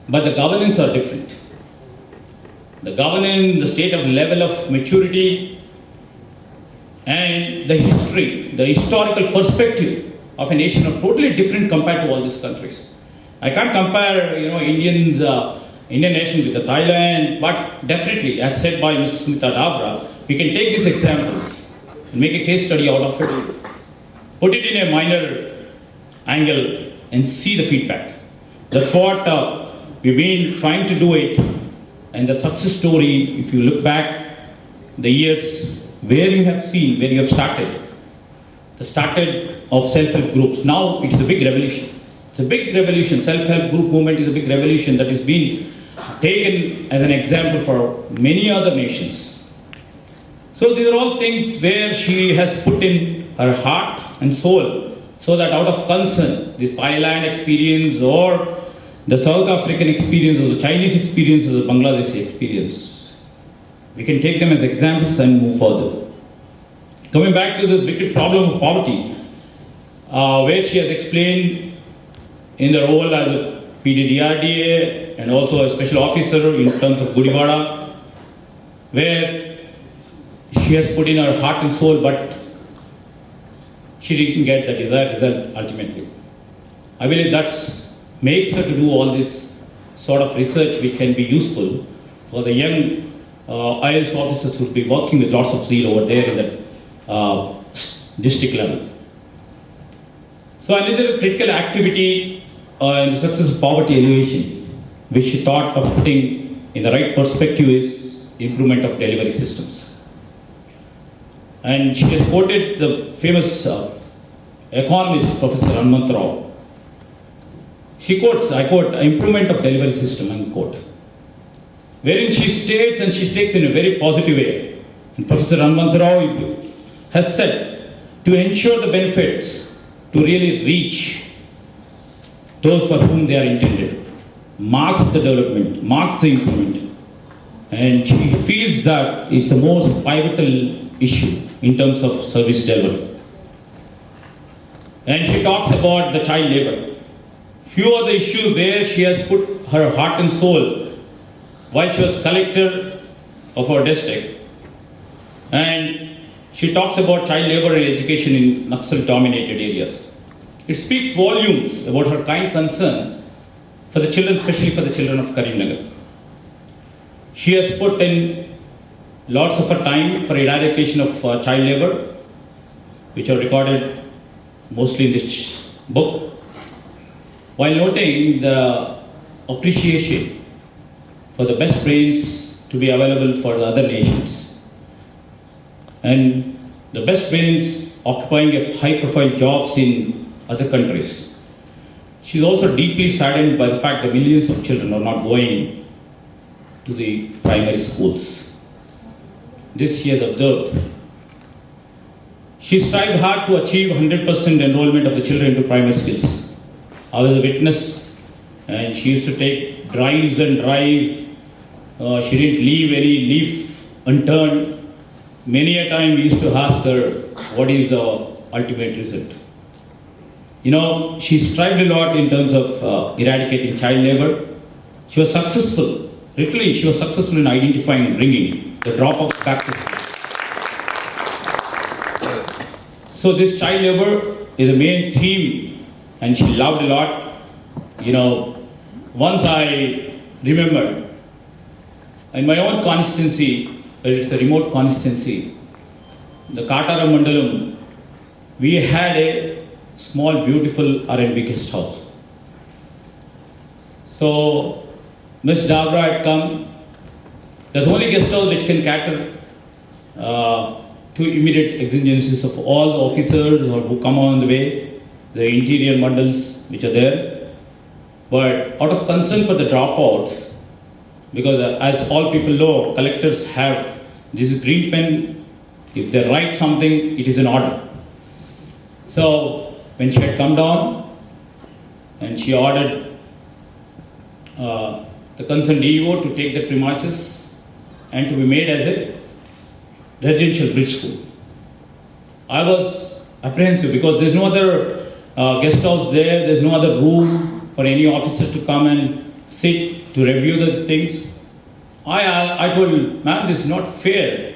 but the governance are different. The governance, the state of level of maturity, and the history, the historical perspective of a nation are totally different compared to all these countries. I can't compare, Indian nation with the Thailand, but definitely, as said by Ms. Sumitha Dawra, we can take these examples and make a case study out of it, put it in a minor angle, and see the feedback. That's what we've been trying to do it. And the success story, if you look back the years where you have seen, where you have started, the started of self-help groups. Now it is a big revolution. It's a big revolution. Self-help group movement is a big revolution that is being taken as an example for many other nations. So these are all things where she has put in her heart and soul, so that out of concern, this Thailand experience or the South African experience or the Chinese experience or the Bangladeshi experience, we can take them as examples and move further. Coming back to this wicked problem of poverty, where she has explained in the role as a PDDRDA and also a special officer in terms of Gudivada, where she has put in her heart and soul, but she didn't get the desired result ultimately. I believe that makes her to do all this sort of research which can be useful for the young IAS officers who will be working with lots of zeal over there in the district level. So another critical activity in the success of poverty alleviation, which she thought of putting in the right perspective, is improvement of delivery systems. And she has quoted the famous economist, Professor Hanmantrao. She quotes, I quote, improvement of delivery system, unquote, wherein she states, and she takes in a very positive way. And Professor Hanmantrao has said, to ensure the benefits to really reach those for whom they are intended, marks the development, marks the improvement. And she feels that it's the most pivotal issue in terms of service delivery. And she talks about the child labor. Few of the issues where she has put her heart and soul while she was collector of our district. And she talks about child labor and education in Naxal-dominated areas. It speaks volumes about her kind concern for the children, especially for the children of Karimnagar. She has put in lots of her time for eradication of child labor, which are recorded mostly in this book, while noting the appreciation for the best brains to be available for the other nations, and the best brains occupying a high-profile jobs in other countries. She's also deeply saddened by the fact that millions of children are not going to the primary schools. This she has observed. She strived hard to achieve 100% enrollment of the children into primary schools. I was a witness, and she used to take drives and drives. She didn't leave any leaf unturned. Many a time we used to ask her, what is the ultimate result? She strived a lot in terms of eradicating child labor. She was successful. Literally, she was successful in identifying and bringing the dropouts back to school. So this child labor is the main theme, and she loved a lot. Once I remember, in my own constituency, it's a remote constituency, the Katara Mandalam, we had a small, beautiful R&B guest house. So, Ms. Dawra had come. There's only guest house which can cater to immediate exigencies of all the officers who come on the way, the interior models which are there. But out of concern for the dropouts, because as all people know, collectors have this green pen. If they write something, it is an order. So when she had come down and she ordered the concerned DEO to take the premises and to be made as a residential bridge school, I was apprehensive because there's no other guest house there, there's no other room for any officer to come and sit to review the things. I told him, ma'am, this is not fair.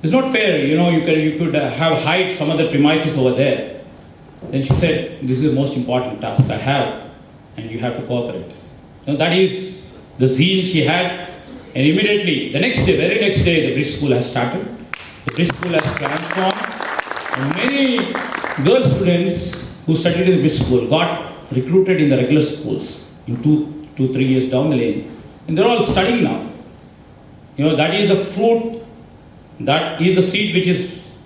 It's not fair, you could have hide some other premises over there. Then she said, this is the most important task I have, and you have to cooperate. That is the zeal she had, and immediately, the next day, very next day, the bridge school has started. The bridge school has transformed, and many girl students who studied in the bridge school got recruited in the regular schools in 2-3 years down the lane, and they're all studying now. That is the fruit. That is the seed which is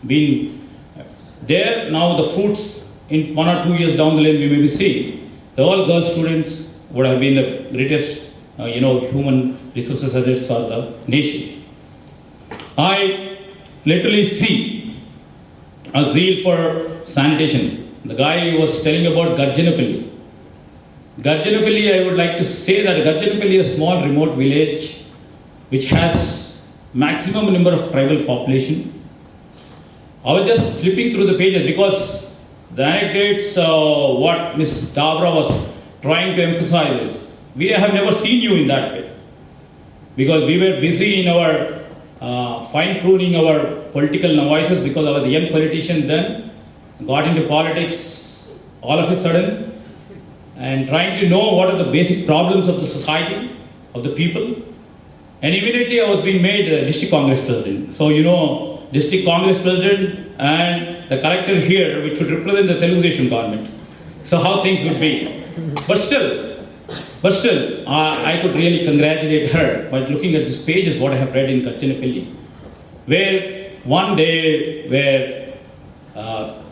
being there. Now the fruits in 1 or 2 years down the lane we may be seeing. The all girl students would have been the greatest, human resources scientists for the nation. I literally see a zeal for sanitation. The guy was telling about Garjanapalli. Garjanapalli, I would like to say that Garjanapalli is a small remote village which has maximum number of tribal population. I was just flipping through the pages because the anecdotes, what Ms. Dawra was trying to emphasize is, we have never seen you in that way. Because we were busy in our fine-tuning our political novices, because I was a young politician then, got into politics all of a sudden, and trying to know what are the basic problems of the society, of the people. And immediately I was being made district Congress president. So district Congress president and the collector here, which would represent the Telugu Desam government. So how things would be. But still, I could really congratulate her by looking at these pages, what I have read in Garjanapalli, where one day,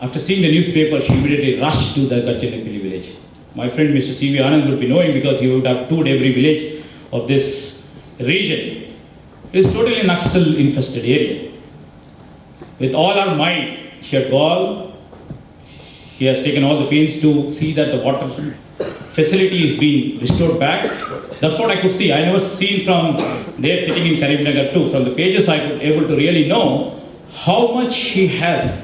after seeing the newspaper, she immediately rushed to the Garjanapalli village. My friend Mr. C.V. Anand would be knowing, because he would have toured every village of this region. It is totally an Naxal infested area. With all her might, she had gone. She has taken all the pains to see that the water facility is being restored back. That's what I could see. I never seen from there sitting in Karimnagar too. From the pages I could able to really know how much she has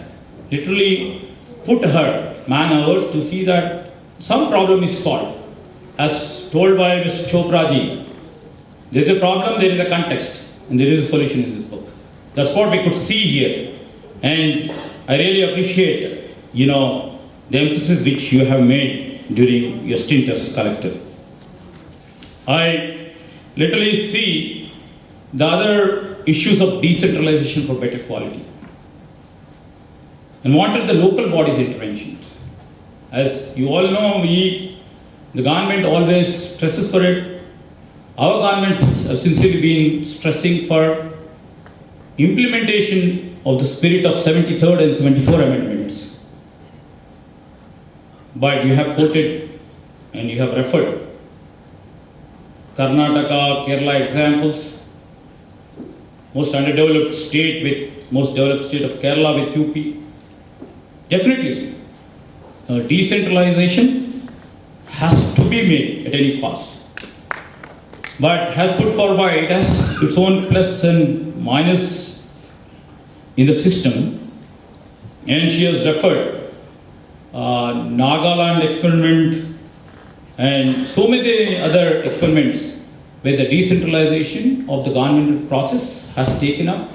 literally put her man hours to see that some problem is solved. As told by Mr. Chopra ji, there is a problem, there is a context, and there is a solution in this book. That's what we could see here. And I really appreciate, the emphasis which you have made during your stint as collector. I literally see the other issues of decentralization for better quality, and wanted the local bodies' intervention. As you all know, the government always stresses for it. Our governments have sincerely been stressing for implementation of the spirit of 73rd and 74 amendments. But you have quoted and you have referred Karnataka, Kerala examples, most underdeveloped state with most developed state of Kerala with UP. Definitely, decentralization has to be made at any cost. But has put forward, it has its own plus and minus in the system. And she has referred Nagaland experiment and so many other experiments where the decentralization of the government process has taken up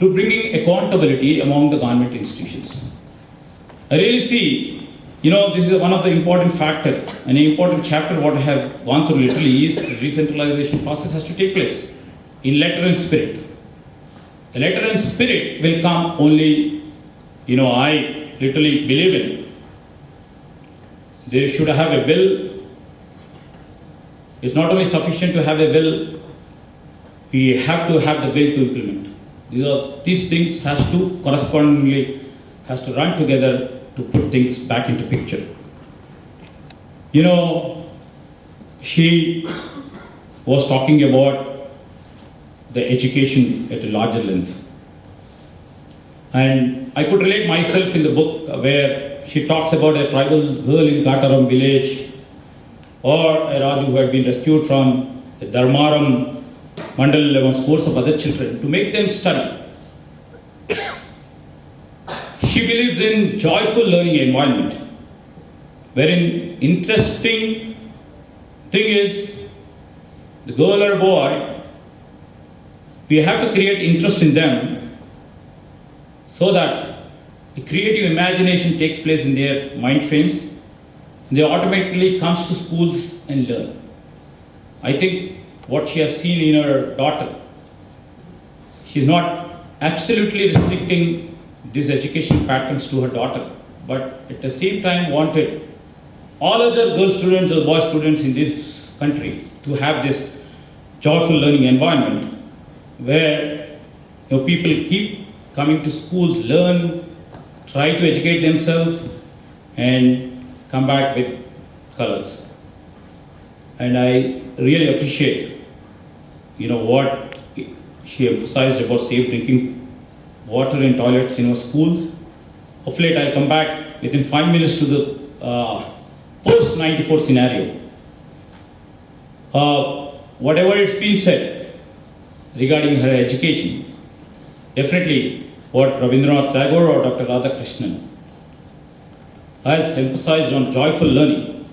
to bringing accountability among the government institutions. I really see, this is one of the important factors, an important chapter what I have gone through literally is the decentralization process has to take place in letter and spirit. The letter and spirit will come only, I literally believe in. They should have a will. It's not only sufficient to have a will, we have to have the will to implement. These things has to correspondingly, has to run together to put things back into picture. She was talking about the education at a larger length. And I could relate myself in the book where she talks about a tribal girl in Kataram village, or a Raju who had been rescued from the Dharmaram Mandal among scores of other children to make them study. She believes in joyful learning environment, wherein interesting thing is the girl or boy, we have to create interest in them so that the creative imagination takes place in their mind frames. They automatically comes to schools and learn. I think what she has seen in her daughter, she's not absolutely restricting these education patterns to her daughter, but at the same time wanted all other girl students or boy students in this country to have this joyful learning environment where people keep coming to schools, learn, try to educate themselves, and come back with colors. And I really appreciate, what she emphasized about safe drinking water in toilets in our schools. Of late, I'll come back within 5 minutes to the post-94 scenario. Whatever it's been said regarding her education, definitely what Rabindranath Tagore or Dr. Radhakrishnan has emphasized on joyful learning,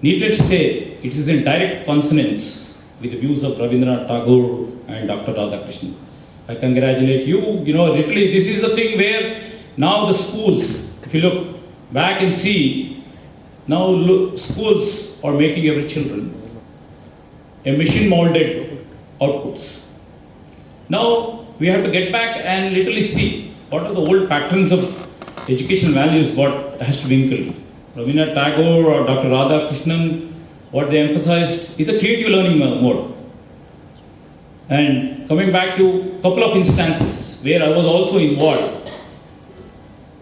needless to say, it is in direct consonance with the views of Rabindranath Tagore and Dr. Radhakrishnan. I congratulate you. Literally, this is the thing where now the schools, if you look back and see, now schools are making every children a machine molded outputs. Now we have to get back and literally see what are the old patterns of educational values, what has to be inculcated. Rabindranath Tagore or Dr. Radhakrishnan, what they emphasized is a creative learning mode. And coming back to a couple of instances where I was also involved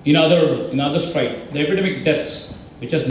in other strife, the epidemic deaths, which has